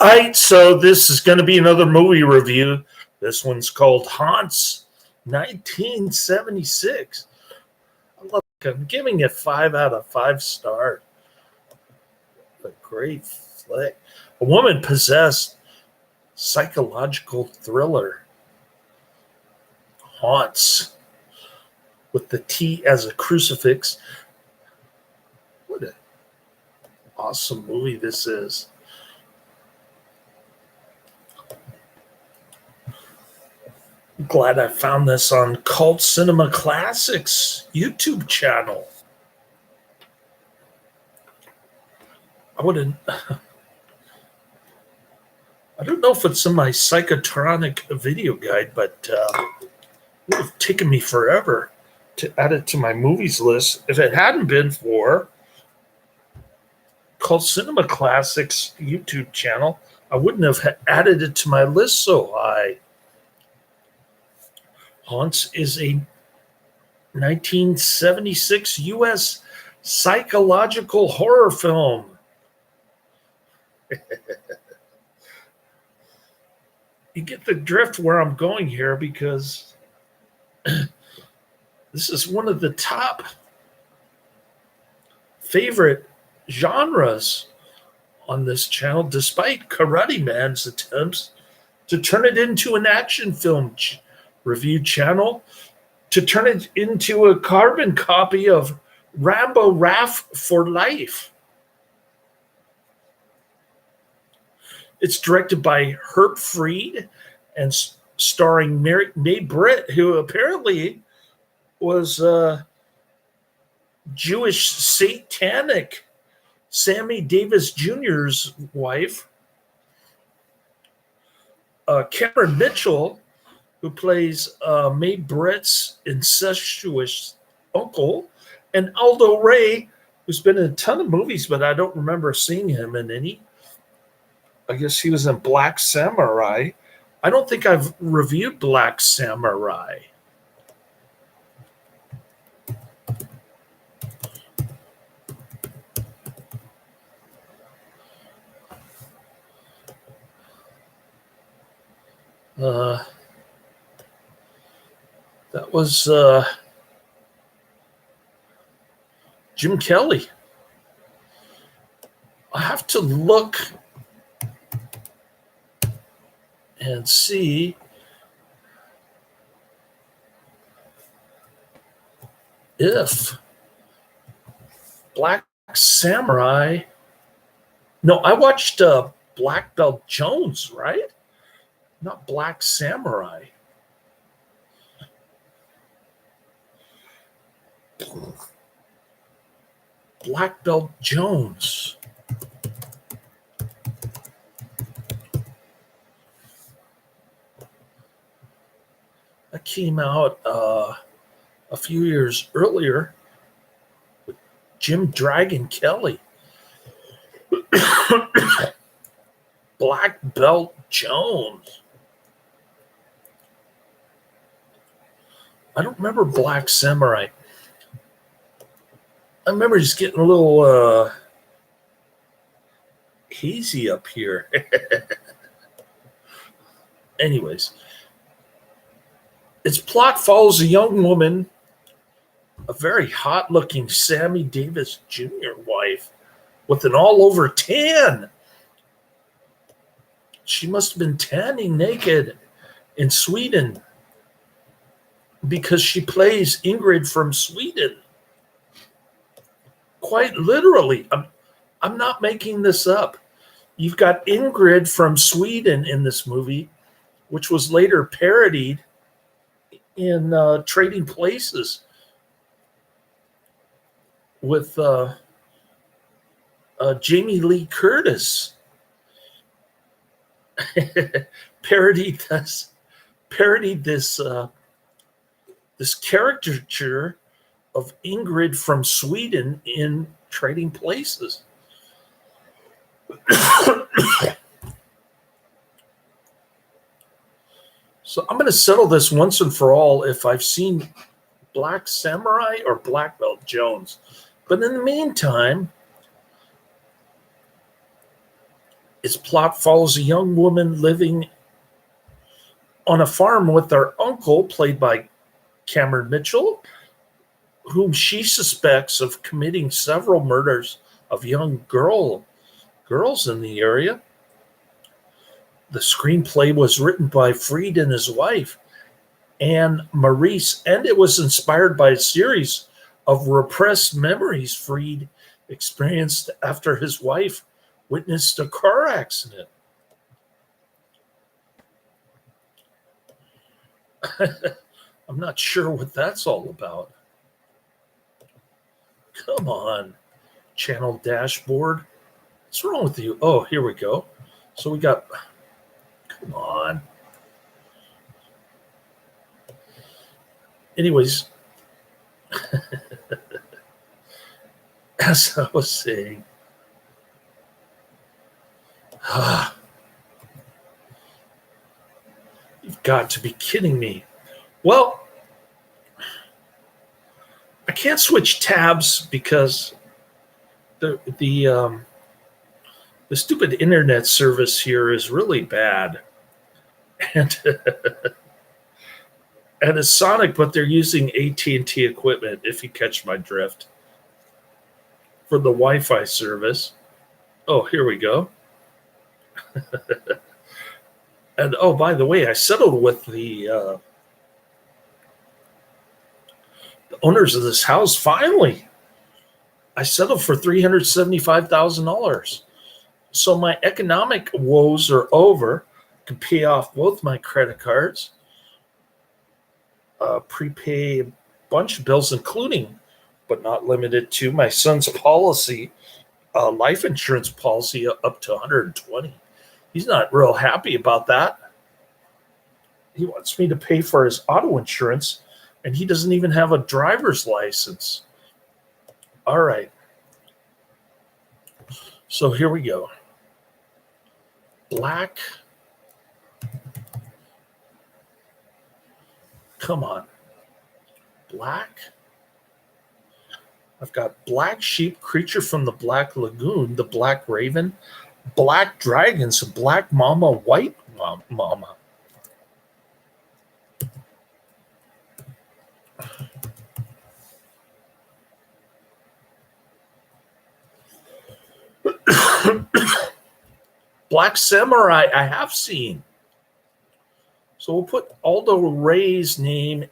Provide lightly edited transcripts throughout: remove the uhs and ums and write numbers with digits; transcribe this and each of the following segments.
right, so this is going to be another movie review. This one's called Haunts 1976. I'm giving it 5 out of 5 stars. A great flick. A woman possessed psychological thriller. Haunts with the T as a crucifix. What an awesome movie this is. I'm glad I found this on Cult Cinema Classics YouTube channel. I don't know if it's in my Psychotronic video guide, but it would have taken me forever to add it to my movies list. If it hadn't been for Cult Cinema Classics YouTube channel, I wouldn't have added it to my list so high. Haunts is a 1976 U.S. psychological horror film. You get the drift where I'm going here because this is one of the top favorite genres on this channel, despite Karate Man's attempts to turn it into an action film review channel, to turn it into a carbon copy of Rambo Raff for Life. It's directed by Herb Fried and starring Mae Britt, who apparently was Jewish satanic Sammy Davis Jr.'s wife. Cameron Mitchell, who plays Mae Britt's incestuous uncle, and Aldo Ray, who's been in a ton of movies, but I don't remember seeing him in any. I guess he was in Black Samurai. I don't think I've reviewed Black Samurai. That was Jim Kelly. I have to look and see if Black Samurai. No, I watched Black Belt Jones, right? Not Black Samurai. Black Belt Jones. That came out a few years earlier with Jim Dragon Kelly. Black Belt Jones. I don't remember Black Samurai. I remember just getting a little hazy up here. Anyways, its plot follows a young woman, a very hot-looking Sammy Davis Jr. wife, with an all-over tan. She must have been tanning naked in Sweden because she plays Ingrid from Sweden. Quite literally. I'm not making this up. You've got Ingrid from Sweden in this movie, which was later parodied in Trading Places with Jamie Lee Curtis. parodied this caricature of Ingrid from Sweden in Trading Places. So I'm going to settle this once and for all if I've seen Black Samurai or Black Belt Jones. But in the meantime, Its plot follows a young woman living on a farm with her uncle, played by Cameron Mitchell, whom she suspects of committing several murders of young girls in the area. The screenplay was written by Freed and his wife, Anne Maurice, and it was inspired by a series of repressed memories Freed experienced after his wife witnessed a car accident. I'm not sure what that's all about. Come on, channel dashboard. What's wrong with you? Oh, here we go. So we got, come on. Anyways, as I was saying, you've got to be kidding me. Well, I can't switch tabs because the stupid internet service here is really bad, and and it's Sonic, but they're using AT&T equipment. If you catch my drift, for the Wi-Fi service. Oh, here we go. And oh, by the way, I settled with the owners of this house. Finally, I settled for $375,000. So my economic woes are over. I can pay off both my credit cards, prepay a bunch of bills, including, but not limited to, my son's policy, life insurance policy up to 120. He's not real happy about that. He wants me to pay for his auto insurance, and he doesn't even have a driver's license. All right. So here we go. Black. Come on. Black. I've got Black Sheep, Creature from the Black Lagoon, The Black Raven, Black Dragons, Black Mama, White Mama. Black Samurai I have seen. So we'll put Aldo Ray's name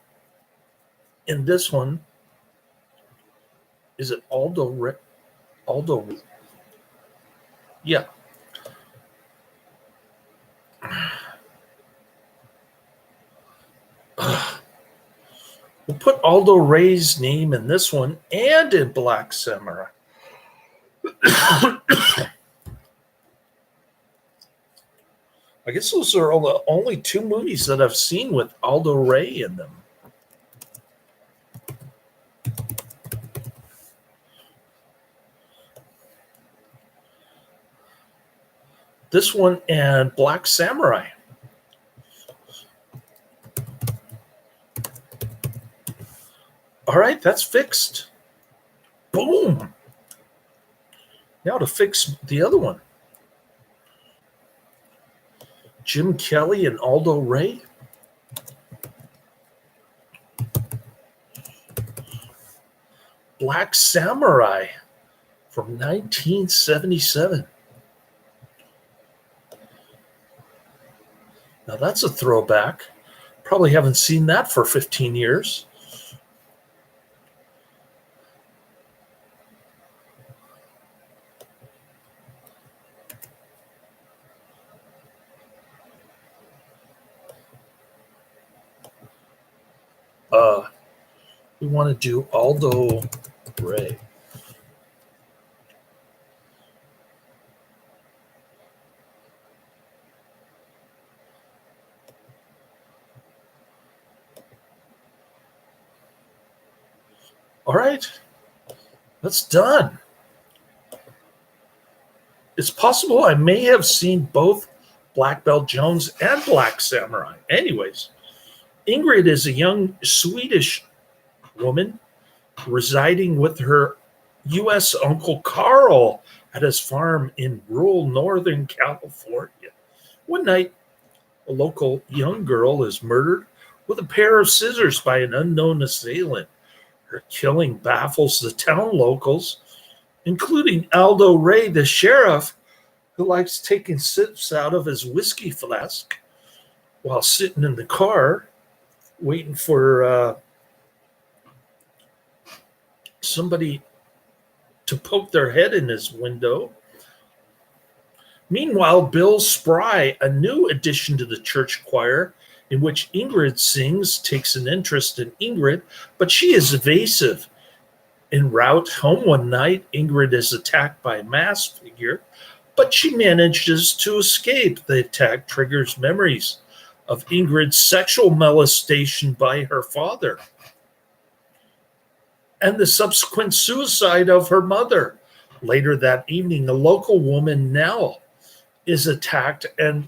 in this one. Is it Aldo Ray? Aldo. Yeah. We'll put Aldo Ray's name in this one and in Black Samurai. I guess those are the only two movies that I've seen with Aldo Ray in them. This one and Black Samurai. All right, that's fixed. Boom. Now to fix the other one. Jim Kelly and Aldo Ray. Black Samurai from 1977. Now that's a throwback. Probably haven't seen that for 15 years. We want to do Aldo Ray. All right, that's done. It's possible I may have seen both Black Belt Jones and Black Samurai. Anyways, Ingrid is a young Swedish woman residing with her U.S. Uncle Carl at his farm in rural Northern California. One night, a local young girl is murdered with a pair of scissors by an unknown assailant. Her killing baffles the town locals, including Aldo Ray, the sheriff, who likes taking sips out of his whiskey flask while sitting in the car waiting for somebody to poke their head in his window. Meanwhile, Bill Spry, a new addition to the church choir, in which Ingrid sings, takes an interest in Ingrid, but she is evasive. En route home one night, Ingrid is attacked by a masked figure, but she manages to escape. The attack triggers memories of Ingrid's sexual molestation by her father and the subsequent suicide of her mother. Later that evening, a local woman, Nell, is attacked, and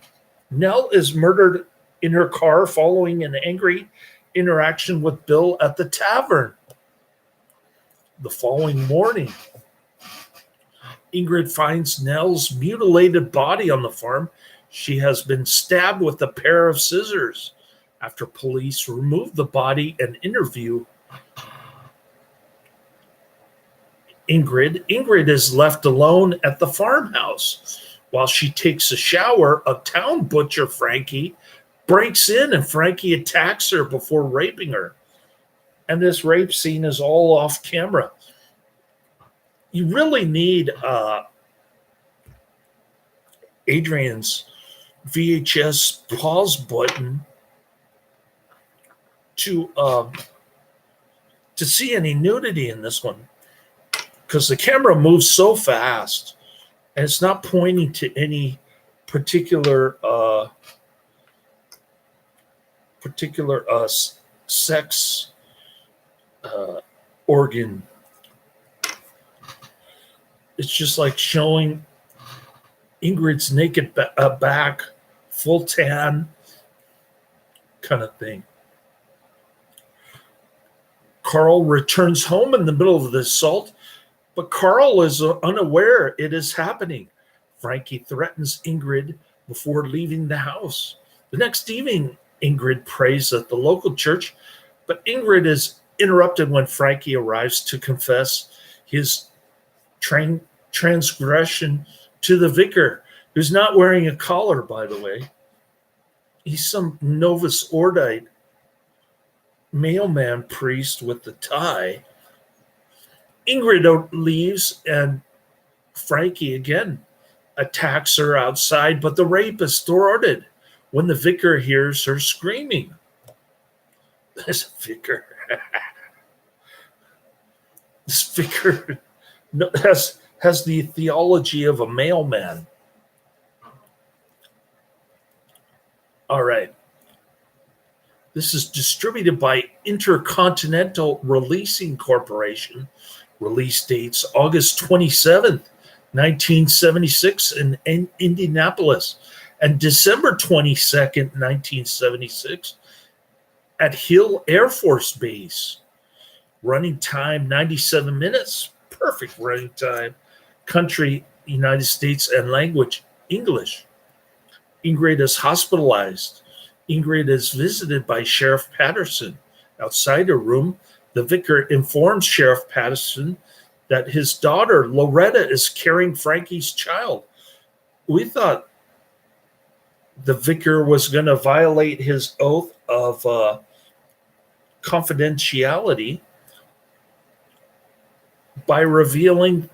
Nell is murdered in her car following an angry interaction with Bill at the tavern. The following morning, Ingrid finds Nell's mutilated body on the farm. She has been stabbed with a pair of scissors. After police remove the body and interview Ingrid is left alone at the farmhouse. While she takes a shower, a town butcher, Frankie, breaks in and Frankie attacks her before raping her. And this rape scene is all off camera. You really need Adrian's VHS pause button to see any nudity in this one, because the camera moves so fast and it's not pointing to any particular sex organ. It's just like showing Ingrid's naked back, full tan kind of thing. Carl returns home in the middle of the assault, but Carl is unaware it is happening. Frankie threatens Ingrid before leaving the house. The next evening, Ingrid prays at the local church, but Ingrid is interrupted when Frankie arrives to confess his transgression to the vicar, who's not wearing a collar, by the way. He's some Novus Ordo mailman priest with the tie. Ingrid leaves, and Frankie again attacks her outside, but the rape is thwarted when the vicar hears her screaming. This vicar has the theology of a mailman. All right. This is distributed by Intercontinental Releasing Corporation. Release dates August 27th, 1976 in Indianapolis, and December 22nd, 1976 at Hill Air Force Base. Running time 97 minutes. Perfect running time. Country, United States, and language, English. Ingrid is hospitalized. Ingrid is visited by Sheriff Patterson. Outside her room, the vicar informs Sheriff Patterson that his daughter, Loretta, is carrying Frankie's child. We thought the vicar was going to violate his oath of confidentiality by revealing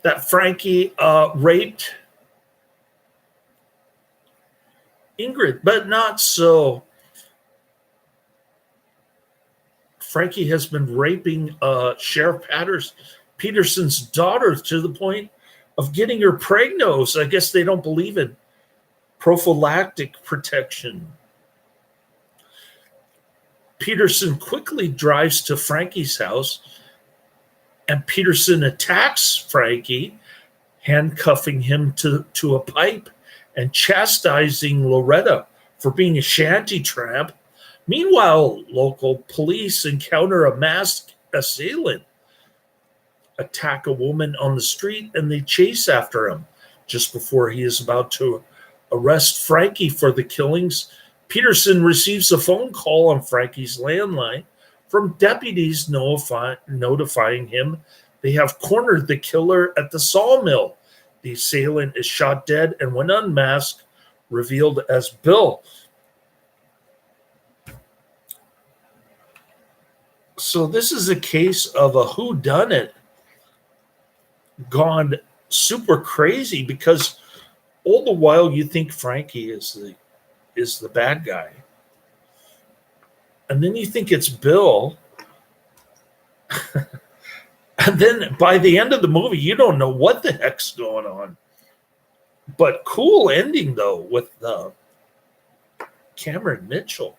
that Frankie raped Ingrid, but not so. Frankie has been raping Sheriff Peterson's daughter to the point of getting her pregnant. I guess they don't believe in prophylactic protection. Peterson quickly drives to Frankie's house, and Peterson attacks Frankie, handcuffing him to a pipe and chastising Loretta for being a shanty tramp. Meanwhile, local police encounter a masked assailant. attack a woman on the street, and they chase after him. Just before he is about to arrest Frankie for the killings, Peterson receives a phone call on Frankie's landline from deputies notifying him they have cornered the killer at the sawmill. The assailant is shot dead and, when unmasked, revealed as Bill. So this is a case of a whodunit gone super crazy, because all the while you think Frankie is the bad guy, and then you think it's Bill, and then by the end of the movie you don't know what the heck's going on. But cool ending though with Cameron Mitchell.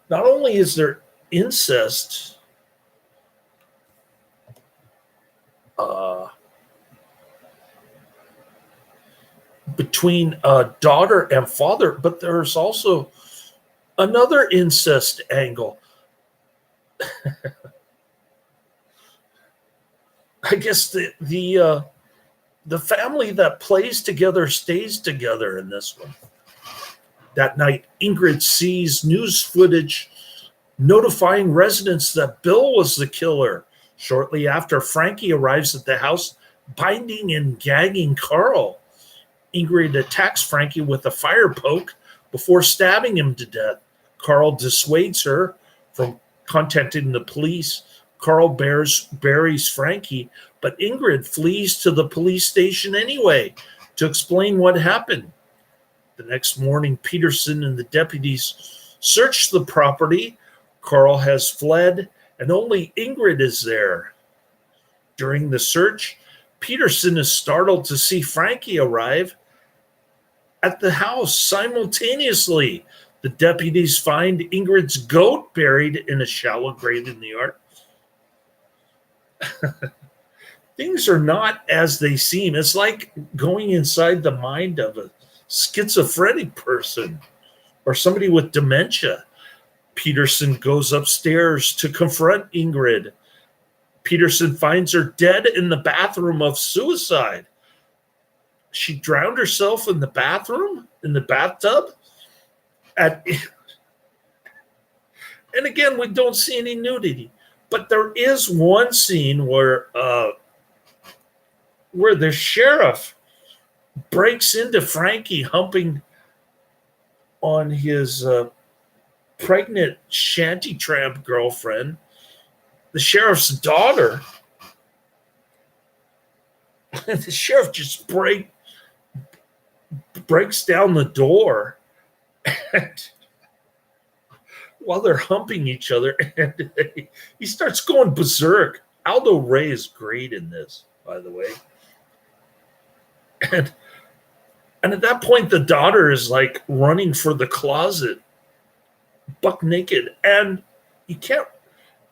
Not only is there incest, between daughter and father, but there's also another incest angle. I guess the family that plays together stays together in this one. That night, Ingrid sees news footage notifying residents that Bill was the killer. Shortly after, Frankie arrives at the house, binding and gagging Carl. Ingrid attacks Frankie with a fire poke before stabbing him to death. Carl dissuades her from contacting the police. Carl buries Frankie, but Ingrid flees to the police station anyway to explain what happened. The next morning, Peterson and the deputies search the property. Carl has fled, and only Ingrid is there. During the search, Peterson is startled to see Frankie arrive at the house simultaneously. The deputies find Ingrid's goat buried in a shallow grave in the yard. Things are not as they seem. It's like going inside the mind of a schizophrenic person or somebody with dementia. Peterson goes upstairs to confront Ingrid. Peterson finds her dead in the bathroom of suicide. She drowned herself in the bathroom, in the bathtub. And again, we don't see any nudity. But there is one scene where the sheriff breaks into Frankie humping on his pregnant shanty tramp girlfriend, the sheriff's daughter. And the sheriff just breaks down the door, and while they're humping each other, and he starts going berserk. Aldo Ray is great in this, by the way. And at that point, the daughter is like running for the closet, buck naked, and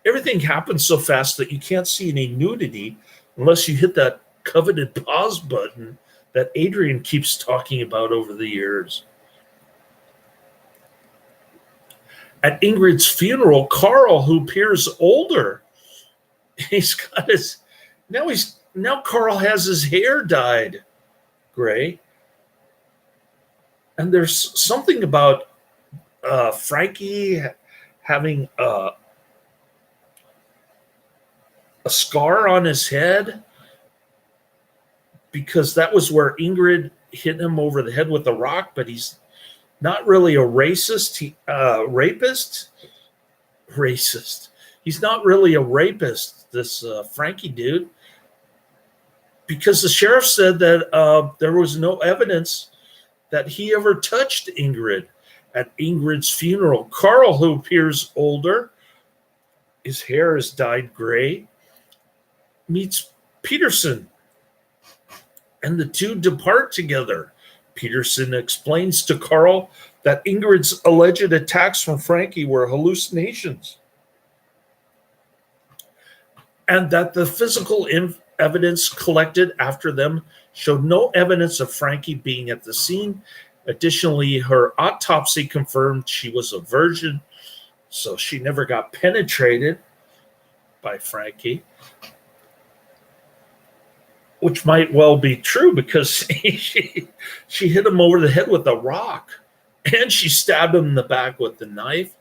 everything happens so fast that you can't see any nudity unless you hit that coveted pause button that Adrian keeps talking about over the years. At Ingrid's funeral, Carl, who appears older, now Carl has his hair dyed gray. And there's something about Frankie having a scar on his head, because that was where Ingrid hit him over the head with a rock, but he's not really a rapist. He's not really a rapist, this Frankie dude, because the sheriff said that there was no evidence that he ever touched Ingrid. At Ingrid's funeral, Carl, who appears older, his hair is dyed gray, meets Peterson, and the two depart together. Peterson explains to Carl that Ingrid's alleged attacks from Frankie were hallucinations, and that the physical evidence collected after them showed no evidence of Frankie being at the scene. Additionally, her autopsy confirmed she was a virgin, so she never got penetrated. by Frankie, which might well be true because she hit him over the head with a rock and she stabbed him in the back with the knife.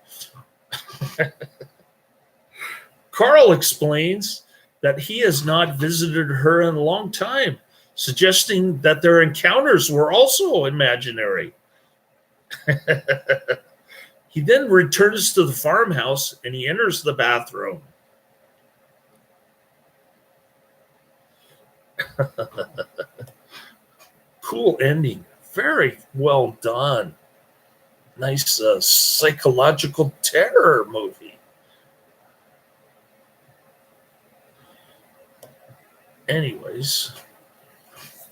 Carl explains that he has not visited her in a long time, suggesting that their encounters were also imaginary. He then returns to the farmhouse and he enters the bathroom. Cool ending. Very well done. Nice psychological terror movie. Anyways,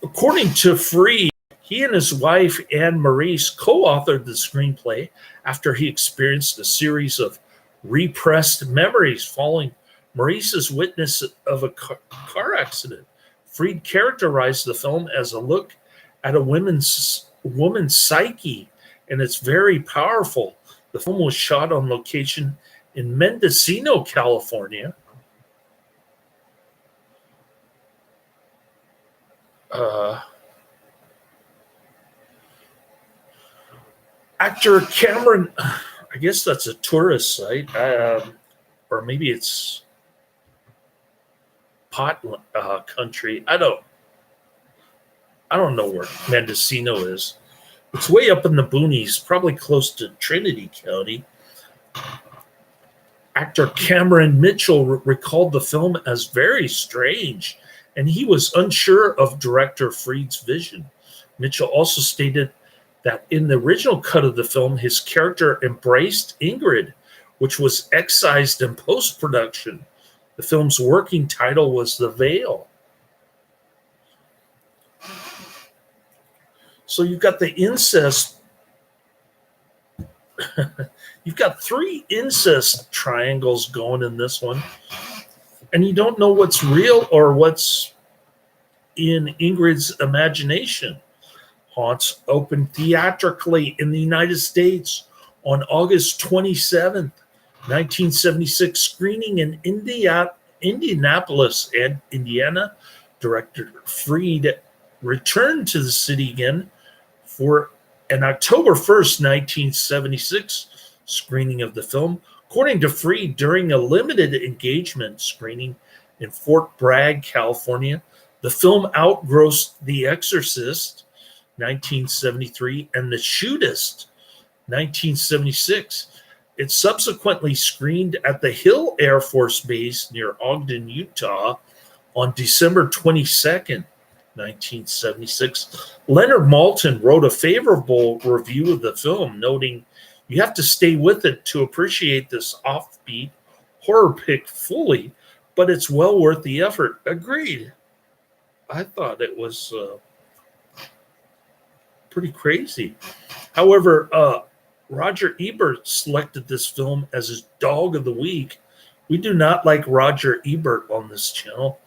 according to Freed, he and his wife, Anne Maurice, co-authored the screenplay after he experienced a series of repressed memories following Maurice's witness of a car accident. Freed characterized the film as a look at a woman's psyche, and it's very powerful. The film was shot on location in Mendocino, California. Actor Cameron, I guess that's a tourist site, or maybe it's pot country. I don't know where Mendocino is. It's way up in the boonies, probably close to Trinity County. Actor Cameron Mitchell recalled the film as very strange, and he was unsure of director Freed's vision. Mitchell also stated that in the original cut of the film, his character embraced Ingrid, which was excised in post-production. The film's working title was The Veil. So you've got the incest. You've got 3 incest triangles going in this one, and you don't know what's real or what's in Ingrid's imagination. Haunts opened theatrically in the United States on August 27th, 1976, screening in Indianapolis and Indiana. Director Freed returned to the city again for an October 1st, 1976 screening of the film. According to Freed, during a limited engagement screening in Fort Bragg, California, the film outgrossed The Exorcist, 1973, and The Shootist, 1976. It subsequently screened at the Hill Air Force Base near Ogden, Utah on December 22nd, 1976. Leonard Maltin wrote a favorable review of the film, noting, "You have to stay with it to appreciate this offbeat horror pick fully, but it's well worth the effort." Agreed. I thought it was pretty crazy. However, Roger Ebert selected this film as his dog of the week. We do not like Roger Ebert on this channel.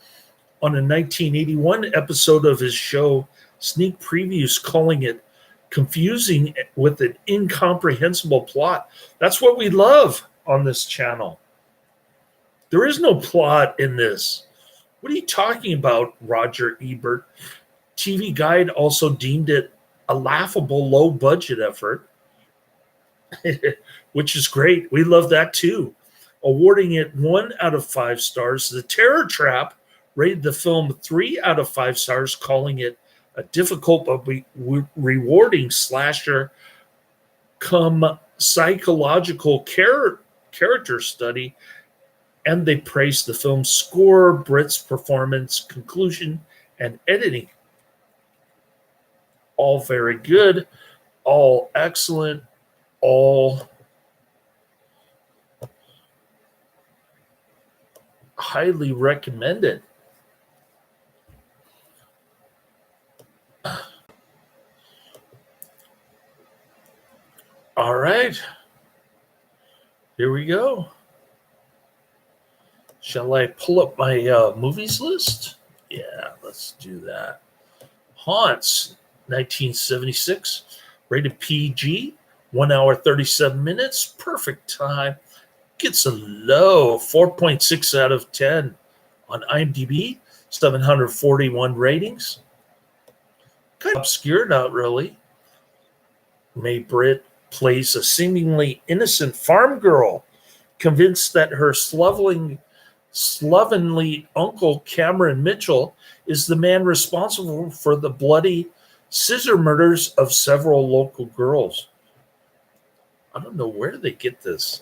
On a 1981 episode of his show, Sneak Previews, calling it confusing with an incomprehensible plot. That's what we love on this channel. There is no plot in this. What are you talking about, Roger Ebert? TV Guide also deemed it a laughable low-budget effort, which is great. We love that too. Awarding it 1 out of 5 stars. The Terror Trap rated the film 3 out of 5 stars, calling it a difficult but rewarding slasher come psychological character study, and they praised the film's score, Britt's performance, conclusion, and editing. All very good, all excellent, all highly recommended. All right, here we go. Shall I pull up my movies list? Yeah, let's do that. Haunts, 1976, rated PG, 1 hour, 37 minutes, perfect time. Gets a low 4.6 out of 10 on IMDb, 741 ratings. Kind of obscure, not really. Mae Britt plays a seemingly innocent farm girl, convinced that her slovenly uncle Cameron Mitchell is the man responsible for the bloody scissor murders of several local girls. I don't know where they get this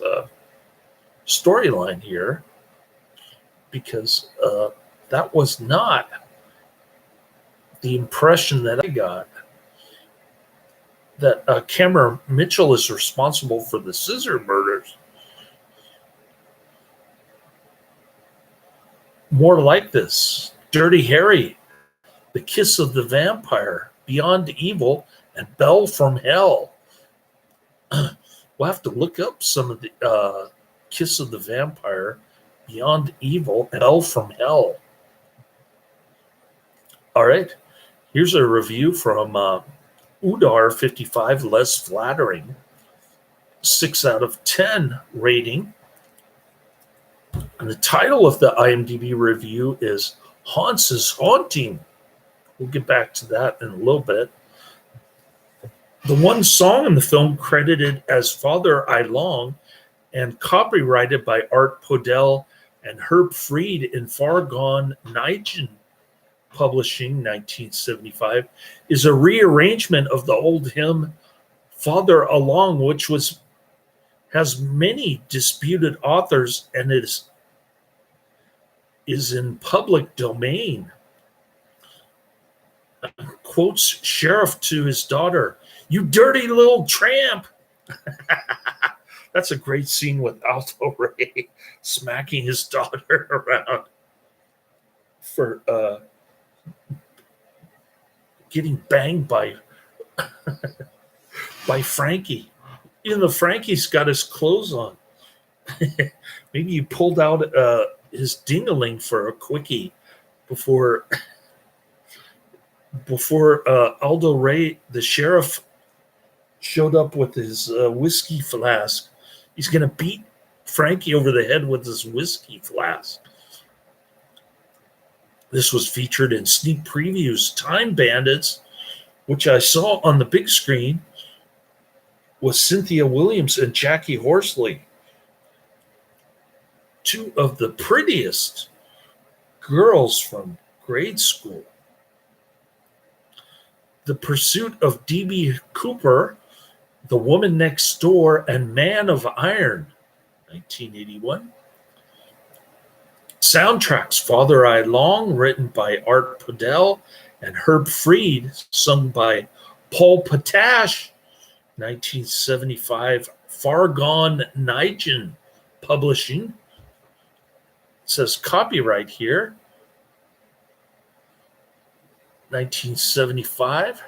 storyline here, because that was not the impression that I got, that Cameron Mitchell is responsible for the scissor murders. More like this: Dirty Harry, The Kiss of the Vampire, Beyond Evil, and Belle from Hell. We'll have to look up some of the Kiss of the Vampire, Beyond Evil, and Belle from Hell. All right, here's a review from Udar55, Less Flattering, 6 out of 10 rating. And the title of the IMDb review is Haunts is Haunting. We'll get back to that in a little bit. The one song in the film credited as Father I Long and copyrighted by Art Podell and Herb Fried in Far Gone Nigen Publishing, 1975, is a rearrangement of the old hymn Father Along, which has many disputed authors and is in public domain. Quotes sheriff to his daughter, "You dirty little tramp." That's a great scene with Aldo Ray smacking his daughter around for getting banged by Frankie. Even though Frankie's got his clothes on. Maybe he pulled out his ding-a-ling for a quickie before Aldo Ray, the sheriff, showed up with his whiskey flask. He's going to beat Frankie over the head with his whiskey flask. This was featured in sneak previews. Time Bandits, which I saw on the big screen, was Cynthia Williams and Jackie Horsley, two of the prettiest girls from grade school. The Pursuit of D.B. Cooper, The Woman Next Door, and Man of Iron, 1981. Soundtracks: Father I Long, written by Art Podell and Herb Fried, sung by Paul Potash, 1975. Far Gone Nigen Publishing. It says copyright here, 1975.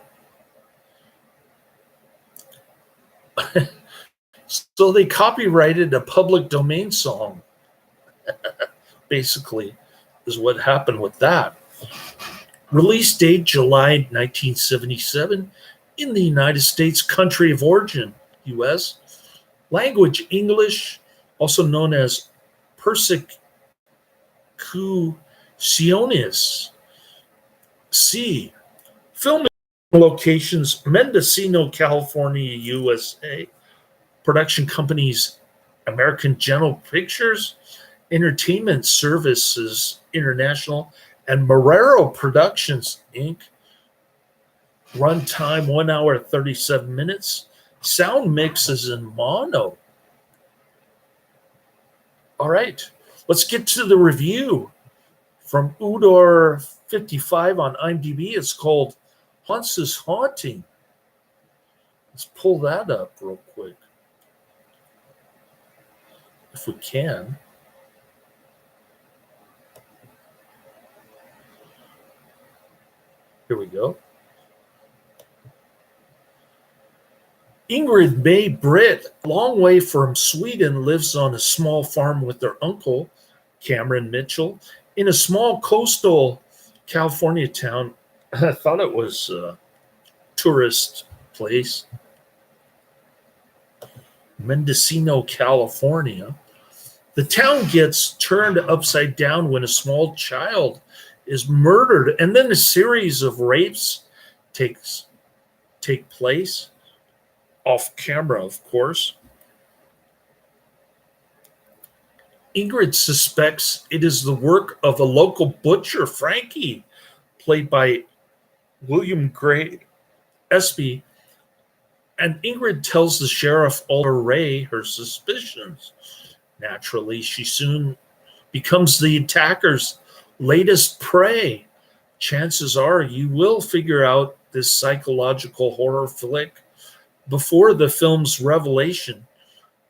So they copyrighted a public domain song, basically, is what happened with that. Release date July 1977 in the United States. Country of origin US. Language English, also known as Persecutionis. C. Filming locations: Mendocino, California, USA. Production companies: American General Pictures, Entertainment Services International, and Marrero Productions, Inc. Runtime 1 hour 37 minutes. Sound mix is in mono. All right, let's get to the review from Udor55 on IMDb. It's called Haunts is Haunting. Let's pull that up real quick, if we can. Here we go. Ingrid Mae Britt, a long way from Sweden, lives on a small farm with her uncle, Cameron Mitchell, in a small coastal California town. I thought it was a tourist place. Mendocino, California. The town gets turned upside down when a small child is murdered, and then a series of rapes takes take place off camera, of course. Ingrid suspects it is the work of a local butcher, Frankie, played by William Gray Espy, and Ingrid tells the sheriff Aldo Ray her suspicions. Naturally, she soon becomes the attacker's latest prey. Chances are you will figure out this psychological horror flick before the film's revelation,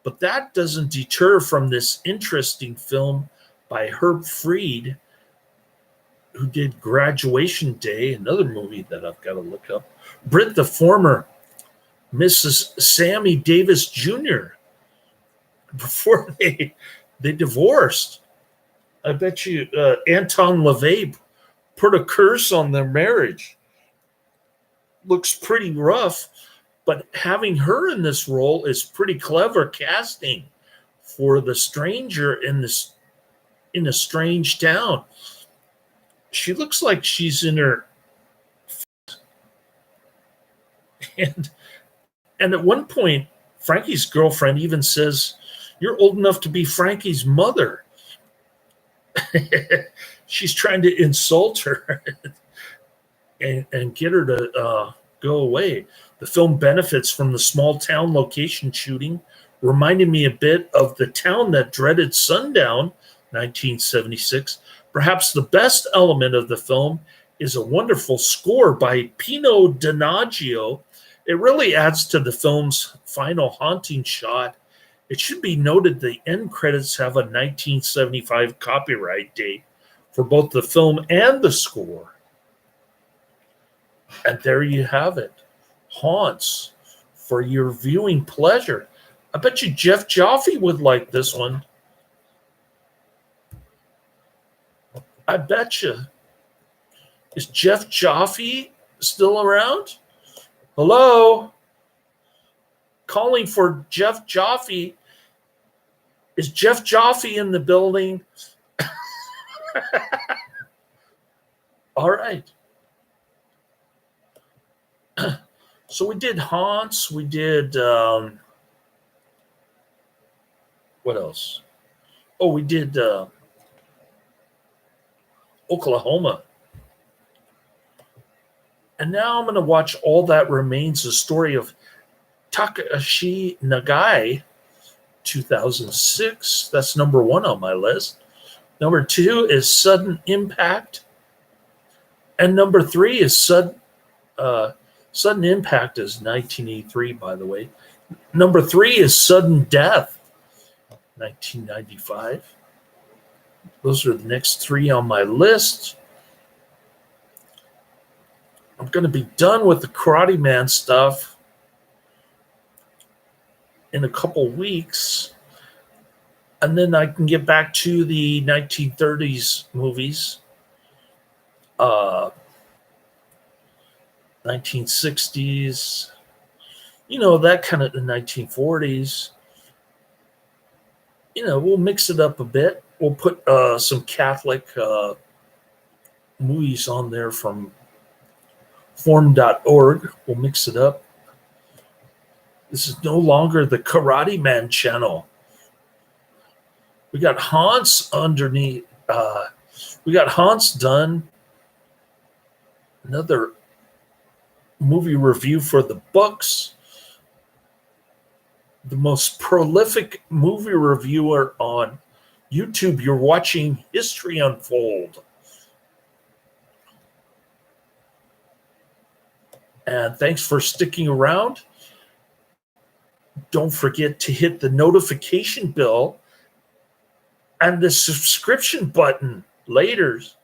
but that doesn't deter from this interesting film by Herb Fried, who did Graduation Day, another movie that I've got to look up. Britt, the former Mrs. Sammy Davis Jr., before they divorced. I bet you Anton LaVey put a curse on their marriage. Looks pretty rough, but having her in this role is pretty clever casting for the stranger in a strange town. She looks like she's in her and at one point Frankie's girlfriend even says, "You're old enough to be Frankie's mother." She's trying to insult her and get her to go away. The film benefits from the small town location shooting, reminding me a bit of The Town That Dreaded Sundown, 1976. Perhaps the best element of the film is a wonderful score by Pino Donaggio. It really adds to the film's final haunting shot. It should be noted the end credits have a 1975 copyright date for both the film and the score. And there you have it. Haunts for your viewing pleasure. I bet you Jeff Jaffe would like this one. I bet you. Is Jeff Jaffe still around? Hello? Calling for Jeff Jaffe. Is Jeff Jaffe in the building? All right. So we did Haunts. We did, what else? Oh, we did Oklahoma. And now I'm going to watch All That Remains, the story of Takashi Nagai, 2006. That's number 1 on my list. Number 2 is Sudden Impact. And number 3 is Sudden Impact is 1983, by the way. Number 3 is Sudden Death, 1995. Those are the next 3 on my list. I'm going to be done with the Karate Man stuff in a couple weeks. And then I can get back to the 1930s movies. 1960s, that kind of the 1940s. We'll mix it up a bit. We'll put some Catholic movies on there from form.org. We'll mix it up. This is no longer the Karate Man channel. We got Haunts underneath. We got Haunts done. Another movie review for the books. The most prolific movie reviewer on YouTube. You're watching history unfold. And thanks for sticking around. Don't forget to hit the notification bell and the subscription button. Laters.